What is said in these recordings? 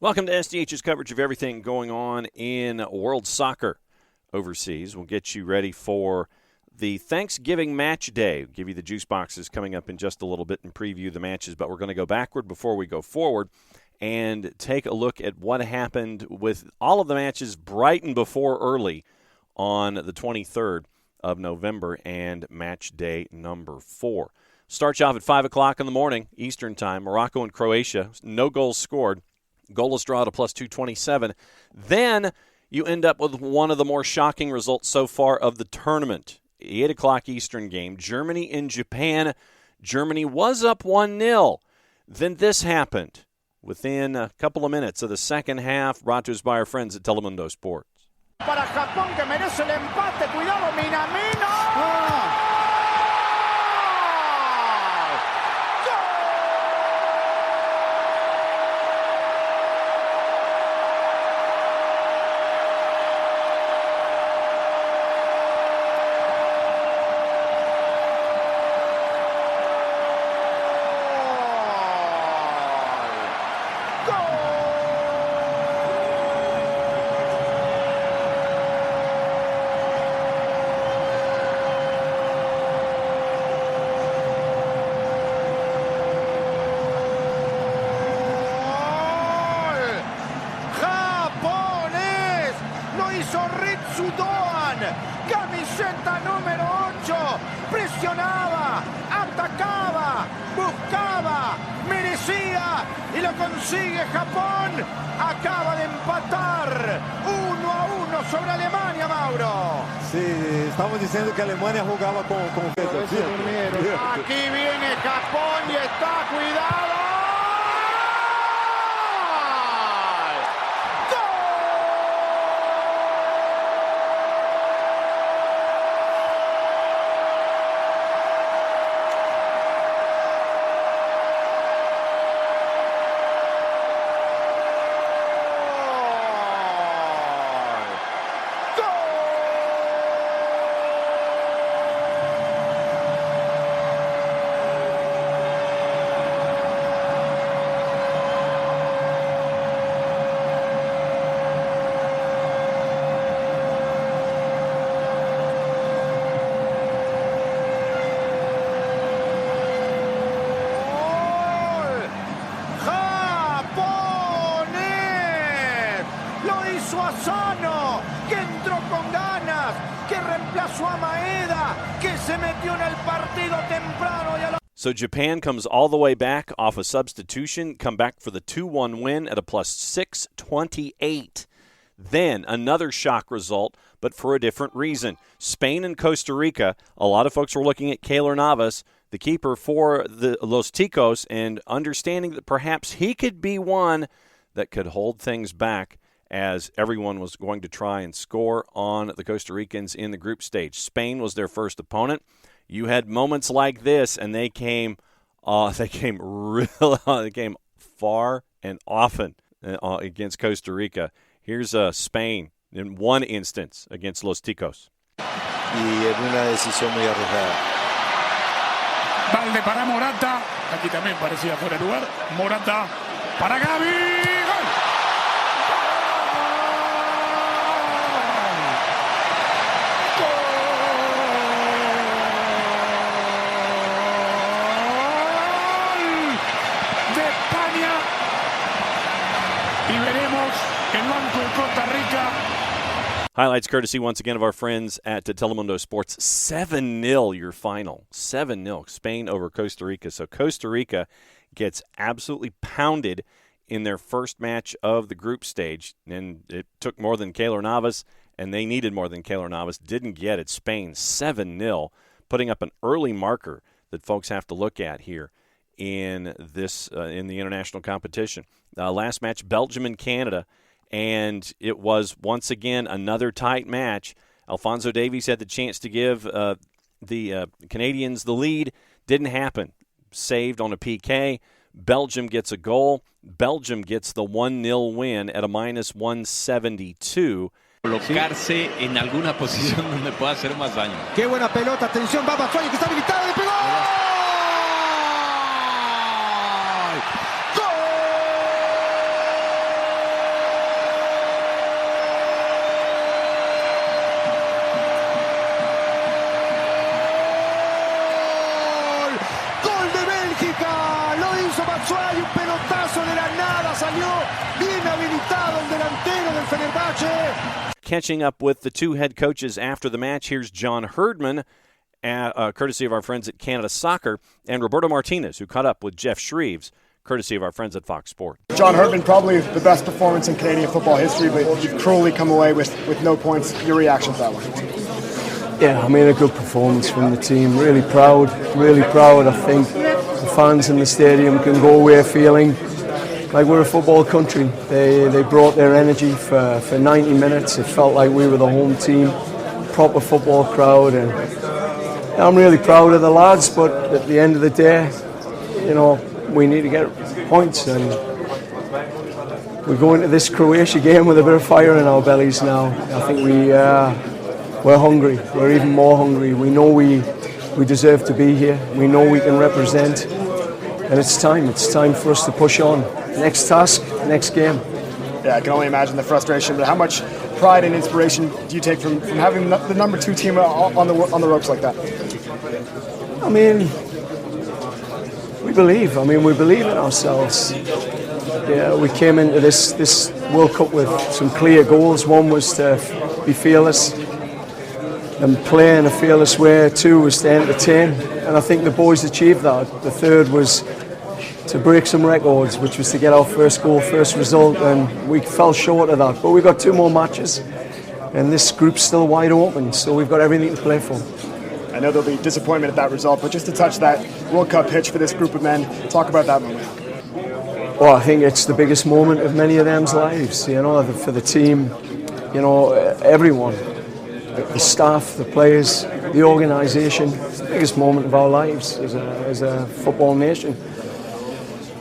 Welcome to SDH's coverage of everything going on in world soccer overseas. We'll get you ready for the Thanksgiving match day. We'll give you the juice boxes coming up in just a little bit and preview the matches, but we're going to go backward before we go forward and take a look at what happened with all of the matches bright and before early on the 23rd of November and match day number 4. Starts you off at 5 o'clock in the morning, Eastern time. Morocco and Croatia, no goals scored. Goalless draw to plus 227. Then you end up with one of the more shocking results so far of the tournament. 8 o'clock Eastern game, Germany and Japan. Germany was up 1-0. Then this happened within a couple of minutes of the second half, brought to us by our friends at Telemundo Sports. Para Japón, que merece el empate. Cuidado, Minamino. Camiseta número 8, presionaba, atacaba, buscaba, merecía y lo consigue Japón. Acaba de empatar 1-1 sobre Alemania, Mauro. Sí, estamos diciendo que Alemania jugaba con Aquí viene Japón y está cuidado. Sano, que entró con ganas, que reemplazó a Maeda, que se metió en el partido temprano. So Japan comes all the way back off a substitution, come back for the 2-1 win at a plus 628. Then another shock result, but for a different reason. Spain and Costa Rica, a lot of folks were looking at Keylor Navas, the keeper for the Los Ticos, and understanding that perhaps he could be one that could hold things back as everyone was going to try and score on the Costa Ricans in the group stage. Spain was their first opponent. You had moments like this, and they came far and often against Costa Rica. Here's Spain in one instance against Los Ticos. Y en una decisión muy arriesgada. Valde para Morata. Aquí también parecía fuera de lugar. Morata para Gavi. Highlights courtesy once again of our friends at Telemundo Sports. 7-0 your final. 7-0. Spain over Costa Rica. So Costa Rica gets absolutely pounded in their first match of the group stage. And it took more than Keylor Navas, and they needed more than Keylor Navas. Didn't get it. Spain 7-0, putting up an early marker that folks have to look at here in this in the international competition. Last match, Belgium and Canada. And it was, once again, another tight match. Alphonso Davies had the chance to give the Canadians the lead. Didn't happen. Saved on a PK. Belgium gets a goal. Belgium gets the 1-0 win at a minus 172. Colocarse en alguna posición donde pueda hacer más daño. Qué buena pelota. Atención, va Batshuayi, que está habilitado. ¡Le pegó! Batshuayi, un pelotazo de la nada, salió bien habilitado el delantero del Fenerbahce. Catching up with the two head coaches after the match, here's John Herdman, courtesy of our friends at Canada Soccer, and Roberto Martinez, who caught up with Jeff Shreves, courtesy of our friends at Fox Sport. John Herdman, probably the best performance in Canadian football history, but you've cruelly come away with no points. Your reaction to that one? Yeah, I mean, a good performance from the team. Really proud. I think the fans in the stadium can go away feeling like we're a football country. They brought their energy for 90 minutes. It felt like we were the home team, proper football crowd, and I'm really proud of the lads, but at the end of the day, you know, we need to get points, and we go into this Croatia game with a bit of fire in our bellies now. I think we're hungry. We're even more hungry. We know we deserve to be here. We know we can represent, and it's time. It's time for us to push on. Next task, next game. Yeah, I can only imagine the frustration, but how much pride and inspiration do you take from having the number 2 team on the ropes like that? I mean, we believe. We believe in ourselves. Yeah, we came into this World Cup with some clear goals. One was to be fearless and play in a fearless way. 2 was to entertain, and I think the boys achieved that. The 3rd was to break some records, which was to get our first goal, first result, and we fell short of that. But we've got 2 more matches, and this group's still wide open, so we've got everything to play for. I know there'll be disappointment at that result, but just to touch that World Cup pitch for this group of men, talk about that moment. Well, I think it's the biggest moment of many of them's lives, you know, for the team, you know, everyone, the staff, the players, the organisation. It's the biggest moment of our lives as a football nation.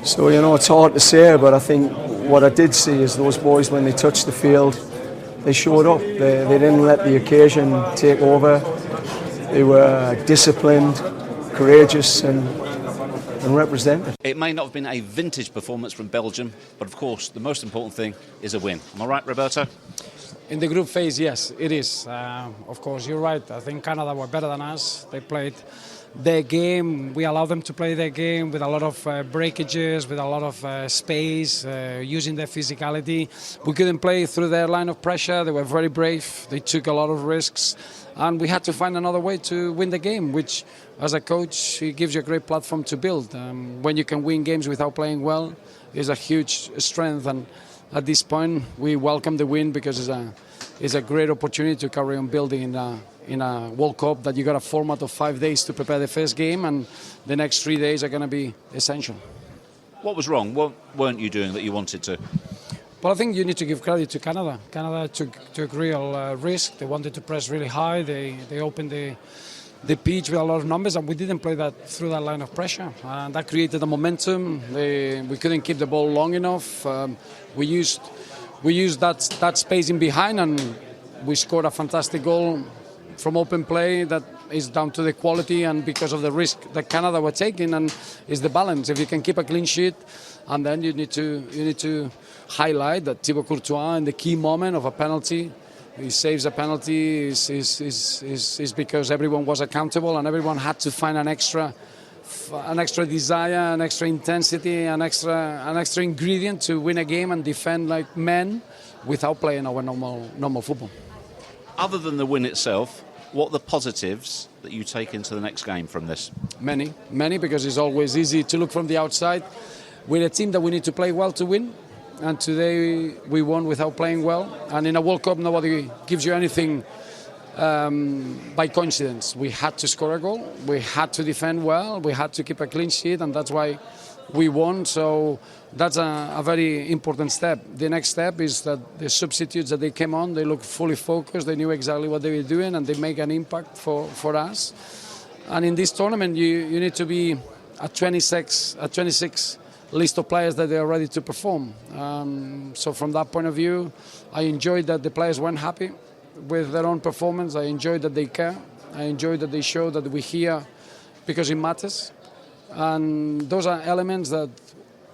So, you know, it's hard to say, but I think what I did see is those boys, when they touched the field, they showed up. They didn't let the occasion take over. They were disciplined, courageous, and represented. It may not have been a vintage performance from Belgium, but of course the most important thing is a win. Am I right, Roberto? In the group phase, yes, it is. Of course, you're right. I think Canada were better than us. They played their game. We allowed them to play their game with a lot of breakages, with a lot of space, using their physicality. We couldn't play through their line of pressure. They were very brave. They took a lot of risks. And we had to find another way to win the game, which, as a coach, it gives you a great platform to build. When you can win games without playing well, is a huge strength. And at this point, we welcome the win because it's a great opportunity to carry on building in a World Cup that you got a format of 5 days to prepare the first game, and the next 3 days are going to be essential. What was wrong? What weren't you doing that you wanted to? Well, I think you need to give credit to Canada. Canada took real risk. They wanted to press really high. They opened the pitch with a lot of numbers, and we didn't play that through that line of pressure. And that created a momentum. We couldn't keep the ball long enough. We used that space in behind, and we scored a fantastic goal from open play that is down to the quality and because of the risk that Canada were taking, and is the balance. If you can keep a clean sheet, and then you need to highlight that Thibaut Courtois in the key moment of a penalty, he saves a penalty is because everyone was accountable and everyone had to find an extra desire, an extra intensity, an extra ingredient to win a game and defend like men without playing our normal football. Other than the win itself, what are the positives that you take into the next game from this? Many, because it's always easy to look from the outside. We're a team that we need to play well to win, and today we won without playing well. And in a World Cup, nobody gives you anything by coincidence. We had to score a goal, we had to defend well, we had to keep a clean sheet, and that's why we won. So that's a very important step. The next step is that the substitutes that they came on, they look fully focused, they knew exactly what they were doing, and they make an impact for us. And in this tournament, you need to be a 26 list of players that they are ready to perform. So from that point of view, I enjoyed that the players weren't happy with their own performance. I enjoyed that they care. I enjoyed that they show that we're here because it matters. And those are elements that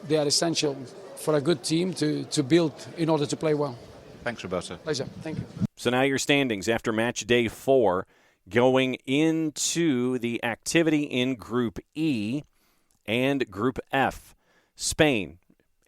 they are essential for a good team to build in order to play well. Thanks, Roberto. Pleasure. Thank you. So now your standings after match day 4, going into the activity in Group E and Group F. Spain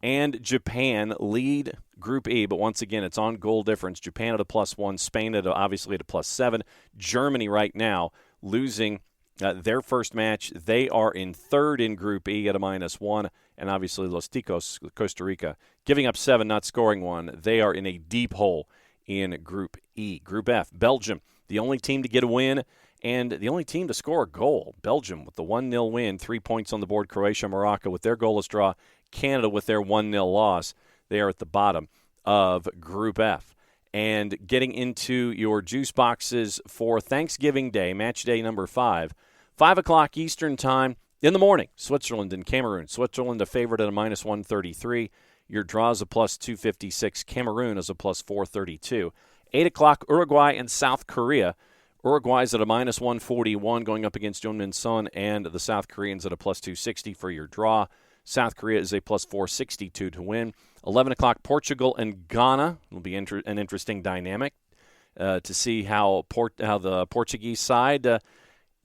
and Japan lead Group E, but once again, it's on goal difference. Japan at a +1, Spain obviously at a +7. Germany right now losing their first match. They are in third in Group E at a -1, and obviously Los Ticos, Costa Rica, giving up 7, not scoring 1. They are in a deep hole in Group E. Group F, Belgium, the only team to get a win and the only team to score a goal. Belgium with the 1-0 win, 3 points on the board. Croatia, Morocco with their goalless draw. Canada with their 1-0 loss. They are at the bottom of Group F. And getting into your juice boxes for Thanksgiving Day, match day number 5, 5 o'clock Eastern time in the morning, Switzerland and Cameroon. Switzerland a favorite at a -133. Your draw is a +256. Cameroon is a +432. 8 o'clock Uruguay and South Korea. Uruguay's at a -141 going up against Jeonmin Son, and the South Koreans at a +260 for your draw. South Korea is a +462 to win. 11 o'clock, Portugal and Ghana. It'll be an interesting dynamic to see how the Portuguese side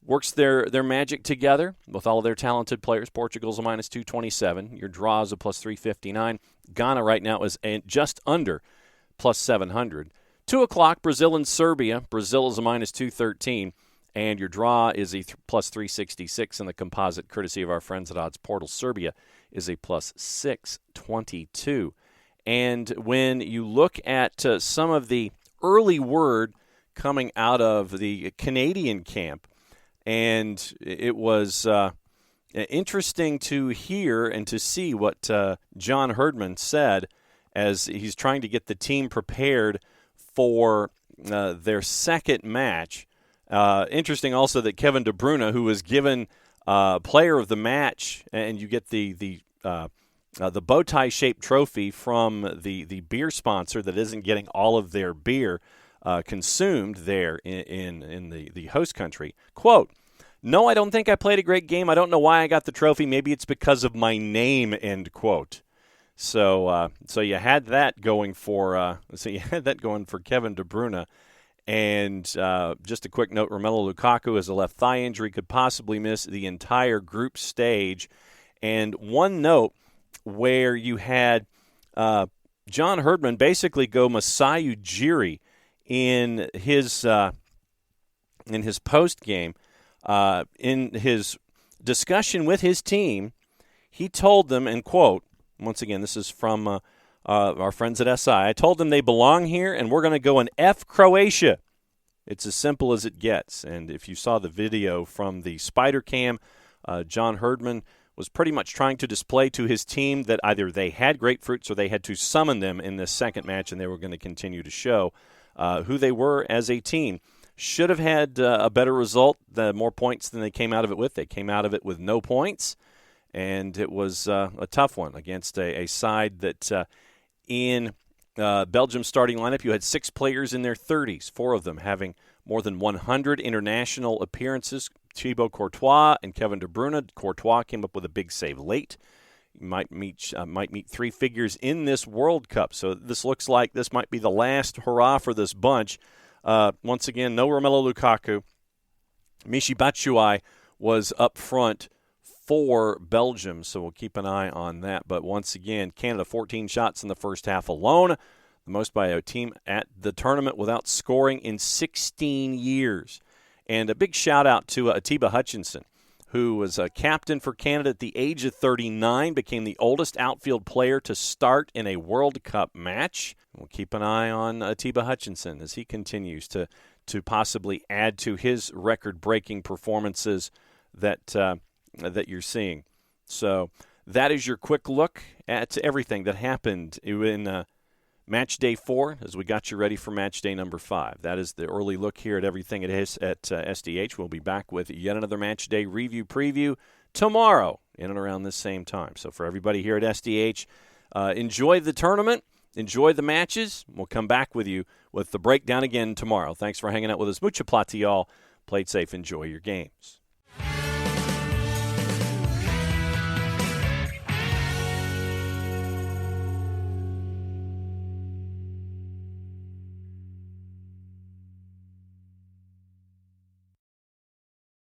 works their magic together with all of their talented players. Portugal's a -227. Your draw is a +359. Ghana right now is just under +700. 2 o'clock, Brazil and Serbia. Brazil is a -213. And your draw is a +366, and the composite, courtesy of our friends at Odds Portal, Serbia, is a +622. And when you look at some of the early word coming out of the Canadian camp, and it was interesting to hear and to see what John Herdman said as he's trying to get the team prepared for their second match. Interesting also that Kevin De Bruyne, who was given player of the match, and you get the bow tie shaped trophy from the beer sponsor that isn't getting all of their beer consumed there in the host country. Quote, "No, I don't think I played a great game. I don't know why I got the trophy. Maybe it's because of my name," end quote. So you had that going for Kevin De Bruyne. And just a quick note, Romelu Lukaku has a left thigh injury, could possibly miss the entire group stage. And one note where you had John Herdman basically go Masai Ujiri in his post game, in his discussion with his team, he told them, and quote, once again, this is from our friends at SI, "I told them they belong here, and we're going to go and F Croatia. It's as simple as it gets." And if you saw the video from the Spider Cam, John Herdman was pretty much trying to display to his team that either they had grapefruits or they had to summon them in this second match, and they were going to continue to show who they were as a team. Should have had a better result, more points than they came out of it with. They came out of it with no points, and it was a tough one against a side that in Belgium's starting lineup, you had 6 players in their 30s, 4 of them having more than 100 international appearances. Thibaut Courtois and Kevin De Bruyne. Courtois came up with a big save late. He might meet 3 figures in this World Cup. So this looks like this might be the last hurrah for this bunch. Once again, no Romelu Lukaku. Michy Batshuayi was up front for Belgium, so we'll keep an eye on that. But once again, Canada 14 shots in the first half alone, the most by a team at the tournament without scoring in 16 years. And a big shout-out to Atiba Hutchinson, who was a captain for Canada at the age of 39, became the oldest outfield player to start in a World Cup match. We'll keep an eye on Atiba Hutchinson as he continues to possibly add to his record-breaking performances that you're seeing. So that is your quick look at everything that happened in Match Day 4 as we got you ready for Match Day number 5. That is the early look here at everything it is at SDH. We'll be back with yet another Match Day review preview tomorrow in and around this same time. So for everybody here at SDH, enjoy the tournament, enjoy the matches. We'll come back with you with the breakdown again tomorrow. Thanks for hanging out with us. Mucha plata, y'all. Play it safe. Enjoy your games.